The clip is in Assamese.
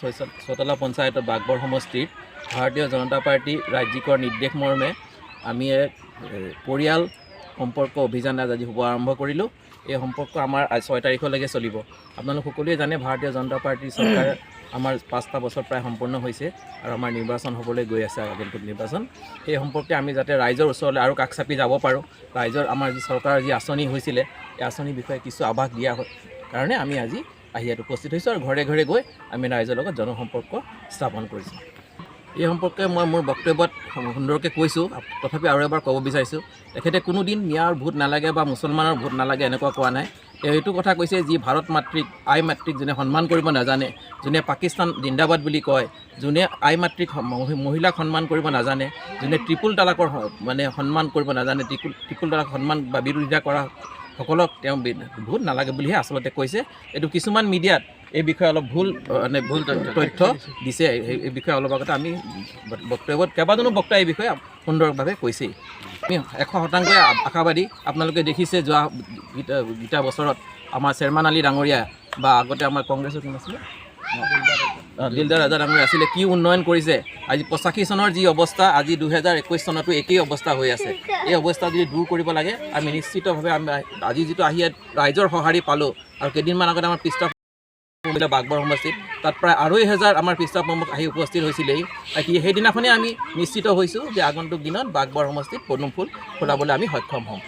ছতলা পঞ্চায়তৰ বাগবৰ সমষ্টিত ভাৰতীয় জনতা পাৰ্টি ৰাজ্যিকৰ নিৰ্দেশ মৰ্মে আমি এক পৰিয়াল সম্পৰ্ক অভিযান আজি শুভ আৰম্ভ কৰিলোঁ। এই সম্পৰ্ক আমাৰ 6 তাৰিখলৈকে চলিব। আপোনালোক সকলোৱে জানে ভাৰতীয় জনতা পাৰ্টি চৰকাৰ আমাৰ 5টা বছৰ প্ৰায় সম্পূৰ্ণ হৈছে আৰু আমাৰ নিৰ্বাচন হ'বলৈ গৈ আছে আগন্তুক নিৰ্বাচন। সেই সম্পৰ্কে আমি যাতে ৰাইজৰ ওচৰলৈ আৰু কাষ চাপি যাব পাৰোঁ, ৰাইজৰ আমাৰ যি চৰকাৰৰ যি আঁচনি হৈছিলে এই আঁচনিৰ বিষয়ে কিছু আভাস দিয়া কাৰণে আমি আজি ইয়াত উপস্থিত হৈছোঁ আৰু ঘৰে ঘৰে গৈ আমি ৰাইজৰ লগত জনসম্পৰ্ক স্থাপন কৰিছোঁ। এই সম্পৰ্কে মই মোৰ বক্তব্যত সুন্দৰকৈ কৈছোঁ, তথাপি আৰু এবাৰ ক'ব বিচাৰিছোঁ, তেখেতে কোনোদিন মিয়াৰ ভোট নালাগে বা মুছলমানৰ ভোট নালাগে এনেকুৱা কোৱা নাই। তেওঁ এইটো কথা কৈছে যি ভাৰত মাতৃক আই মাতৃক যোনে সন্মান কৰিব নাজানে, যোনে পাকিস্তান জিন্দাবাদ বুলি কয়, যোনে আই মাতৃক মহিলাক সন্মান কৰিব নাজানে, যোনে ট্ৰিপুল তালাকৰ সন্মান কৰিব নাজানে, ট্ৰিপুল তালাক সন্মান বা বিৰোধিতা কৰা সকলক তেওঁ ভোট নালাগে বুলিহে আচলতে কৈছে। এইটো কিছুমান মিডিয়াত এই বিষয়ে অলপ ভুল তথ্য দিছে। এই বিষয়ে অলপ আগতে আমি বক্তব্যত কেইবাজনো বক্তাই এই বিষয়ে সুন্দৰভাৱে কৈছেই। আমি 100% আশাবাদী। আপোনালোকে দেখিছে যোৱা গীতা বছৰত আমাৰ চেয়াৰমান আলী ডাঙৰীয়া বা আগতে আমাৰ কংগ্ৰেছৰ কোন আছিলে দিলদাৰ ৰাজা ডাঙৰীয়া আছিলে, কি উন্নয়ন কৰিছে। আজি 85 চনৰ যি অৱস্থা আজি 2021 চনতো একেই অৱস্থা হৈ আছে। এই অৱস্থা যদি দূৰ কৰিব লাগে আমি নিশ্চিতভাৱে আজি যিটো আহি ইয়াত ৰাইজৰ সঁহাৰি পালোঁ আৰু কেইদিনমান আগতে আমাৰ পৃষ্ঠ বাগবৰ সমষ্টিত তাত প্ৰায় 2,500 আমাৰ পৃষ্ঠ প্ৰমুখ আহি উপস্থিত হৈছিলেই। সেইদিনাখনেই আমি নিশ্চিত হৈছোঁ যে আগন্তুক দিনত বাগবৰ সমষ্টিত পদুম ফুল ফুলাবলৈ আমি সক্ষম হ'ম।